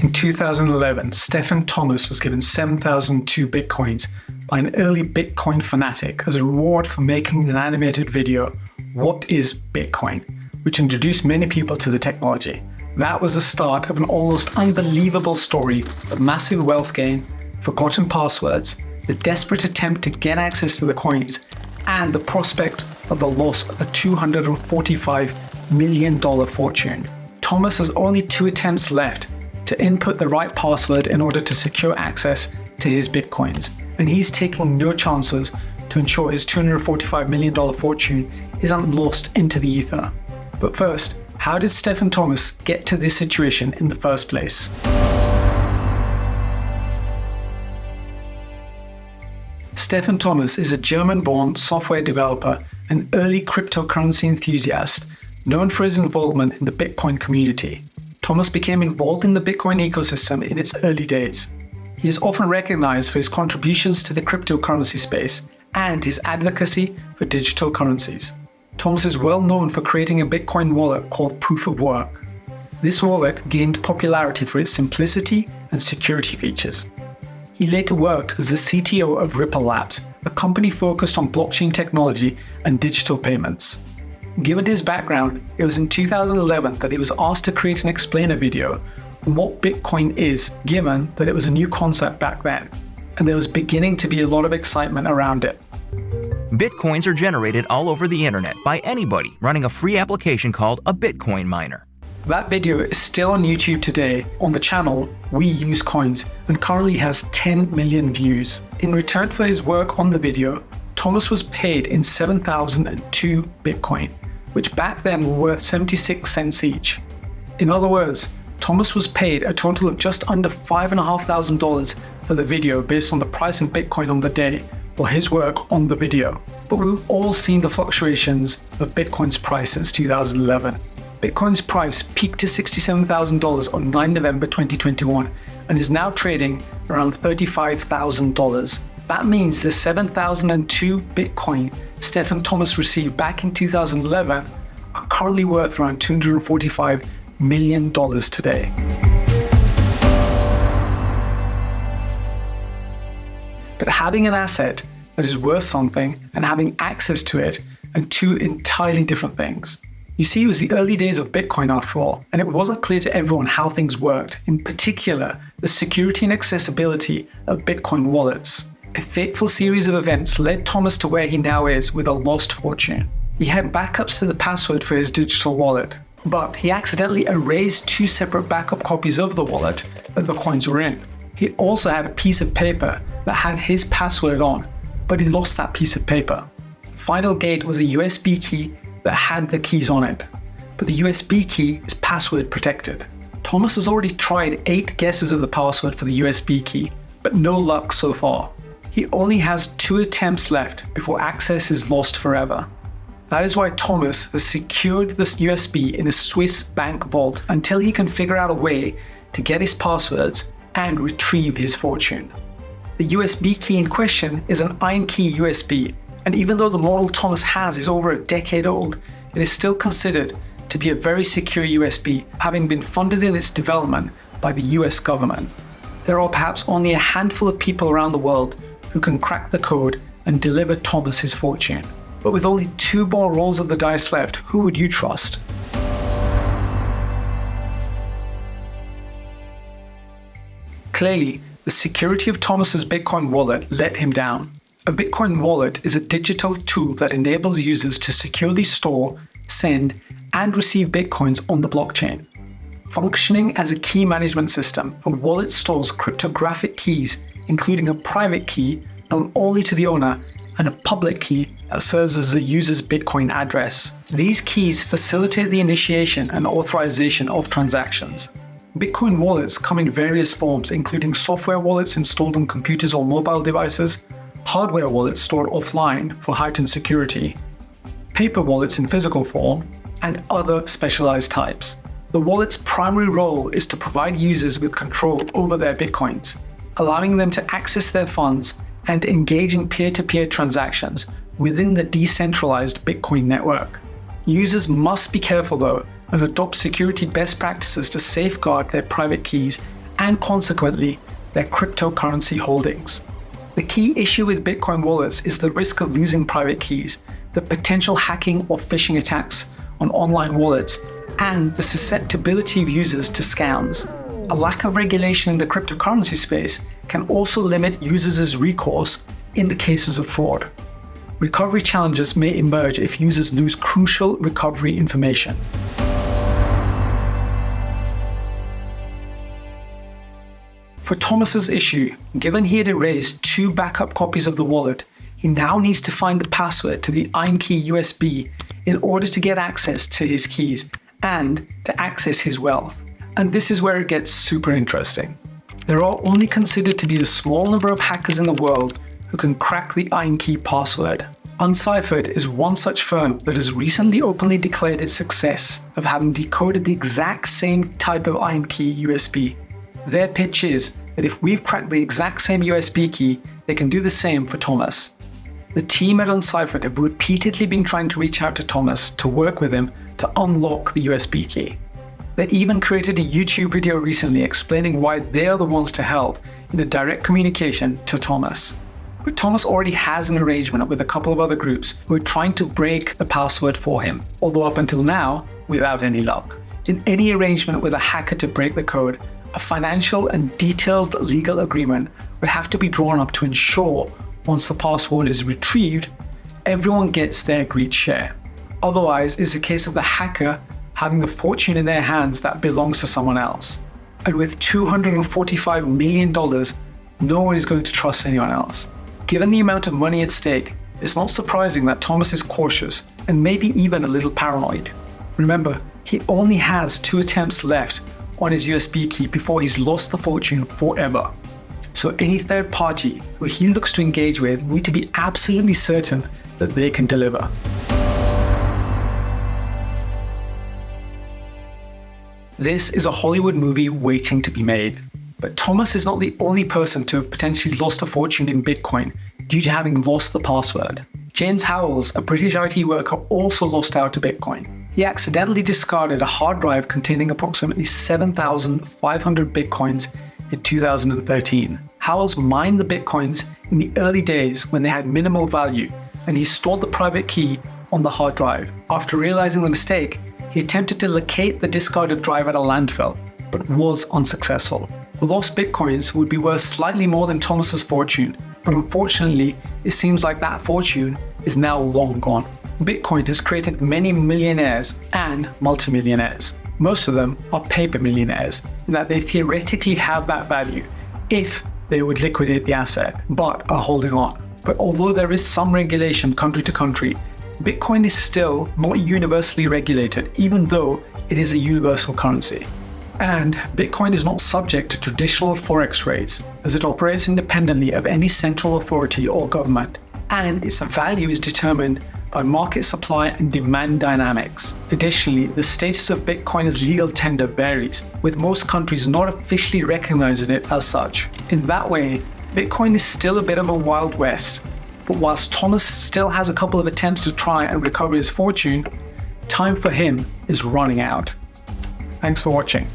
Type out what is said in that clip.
In 2011, Stefan Thomas was given 7,002 bitcoins by an early Bitcoin fanatic as a reward for making an animated video, "What is Bitcoin?", which introduced many people to the technology. That was the start of an almost unbelievable story of massive wealth gain, forgotten passwords, the desperate attempt to get access to the coins, and the prospect of the loss of a $245 million fortune. Thomas has only 2 attempts left to input the right password in order to secure access to his bitcoins, and he's taking no chances to ensure his $245 million fortune isn't lost into the ether. But first, how did Stefan Thomas get to this situation in the first place? Stefan Thomas is a German-born software developer and early cryptocurrency enthusiast known for his involvement in the Bitcoin community. Thomas became involved in the Bitcoin ecosystem in its early days. He is often recognized for his contributions to the cryptocurrency space and his advocacy for digital currencies. Thomas is well known for creating a Bitcoin wallet called Proof of Work. This wallet gained popularity for its simplicity and security features. He later worked as the CTO of Ripple Labs, a company focused on blockchain technology and digital payments. Given his background, it was in 2011 that he was asked to create an explainer video on what Bitcoin is, given that it was a new concept back then, and there was beginning to be a lot of excitement around it. Bitcoins are generated all over the internet by anybody running a free application called a Bitcoin miner. That video is still on YouTube today on the channel We Use Coins and currently has 10 million views. In return for his work on the video, Thomas was paid in 7,002 Bitcoin, which back then were worth 76 cents each. In other words, Thomas was paid a total of just under $5,500 for the video based on the price in Bitcoin on the day for his work on the video. But we've all seen the fluctuations of Bitcoin's price since 2011. Bitcoin's price peaked to $67,000 on 9 November 2021 and is now trading around $35,000. That means the 7,002 Bitcoin Stefan Thomas received back in 2011 are currently worth around $245 million today. But having an asset that is worth something and having access to it are two entirely different things. You see, it was the early days of Bitcoin after all, and it wasn't clear to everyone how things worked, in particular, the security and accessibility of Bitcoin wallets. A fateful series of events led Thomas to where he now is with a lost fortune. He had backups to the password for his digital wallet, but he accidentally erased 2 separate backup copies of the wallet that the coins were in. He also had a piece of paper that had his password on, but he lost that piece of paper. The final gate was a USB key that had the keys on it, but the USB key is password protected. Thomas has already tried 8 guesses of the password for the USB key, but no luck so far. He only has 2 attempts left before access is lost forever. That is why Thomas has secured this USB in a Swiss bank vault until he can figure out a way to get his passwords and retrieve his fortune. The USB key in question is an iron key USB, and even though the model Thomas has is over a decade old, it is still considered to be a very secure USB, having been funded in its development by the US government. There are perhaps only a handful of people around the world who can crack the code and deliver Thomas his fortune. But with only 2 more rolls of the dice left, who would you trust? Clearly, the security of Thomas's Bitcoin wallet let him down. A Bitcoin wallet is a digital tool that enables users to securely store, send, and receive Bitcoins on the blockchain. Functioning as a key management system, a wallet stores cryptographic keys, including a private key known only to the owner and a public key that serves as the user's Bitcoin address. These keys facilitate the initiation and authorization of transactions. Bitcoin wallets come in various forms, including software wallets installed on computers or mobile devices, hardware wallets stored offline for heightened security, paper wallets in physical form, and other specialized types. The wallet's primary role is to provide users with control over their Bitcoins, allowing them to access their funds and engage in peer-to-peer transactions within the decentralized Bitcoin network. Users must be careful though and adopt security best practices to safeguard their private keys and consequently, their cryptocurrency holdings. The key issue with Bitcoin wallets is the risk of losing private keys, the potential hacking or phishing attacks on online wallets, and the susceptibility of users to scams. A lack of regulation in the cryptocurrency space can also limit users' recourse in the cases of fraud. Recovery challenges may emerge if users lose crucial recovery information. For Thomas's issue, given he had erased 2 backup copies of the wallet, he now needs to find the password to the IronKey USB in order to get access to his keys and to access his wealth. And this is where it gets super interesting. There are only considered to be a small number of hackers in the world who can crack the IronKey password. Unciphered is one such firm that has recently openly declared its success of having decoded the exact same type of IronKey USB. Their pitch is that if we've cracked the exact same USB key, they can do the same for Thomas. The team at Unciphered have repeatedly been trying to reach out to Thomas to work with him to unlock the USB key. They even created a YouTube video recently explaining why they are the ones to help in a direct communication to Thomas. But Thomas already has an arrangement with a couple of other groups who are trying to break the password for him, although up until now, without any luck. In any arrangement with a hacker to break the code, a financial and detailed legal agreement would have to be drawn up to ensure once the password is retrieved, everyone gets their agreed share. Otherwise, it's a case of the hacker having the fortune in their hands that belongs to someone else. And with $245 million, no one is going to trust anyone else. Given the amount of money at stake, it's not surprising that Thomas is cautious and maybe even a little paranoid. Remember, he only has 2 attempts left on his USB key before he's lost the fortune forever. So any third party who he looks to engage with need to be absolutely certain that they can deliver. This is a Hollywood movie waiting to be made. But Thomas is not the only person to have potentially lost a fortune in Bitcoin due to having lost the password. James Howells, a British IT worker, also lost out to Bitcoin. He accidentally discarded a hard drive containing approximately 7,500 Bitcoins in 2013. Howells mined the Bitcoins in the early days when they had minimal value, and he stored the private key on the hard drive. After realizing the mistake, he attempted to locate the discarded drive at a landfill, but was unsuccessful. The lost Bitcoins would be worth slightly more than Thomas's fortune, but unfortunately, it seems like that fortune is now long gone. Bitcoin has created many millionaires and multimillionaires. Most of them are paper millionaires, in that they theoretically have that value if they would liquidate the asset, but are holding on. But although there is some regulation country to country, Bitcoin is still not universally regulated, even though it is a universal currency. And Bitcoin is not subject to traditional forex rates, as it operates independently of any central authority or government, and its value is determined by market supply and demand dynamics. Additionally, the status of Bitcoin as legal tender varies, with most countries not officially recognizing it as such. In that way, Bitcoin is still a bit of a Wild West, but whilst Thomas still has a couple of attempts to try and recover his fortune, time for him is running out. Thanks for watching.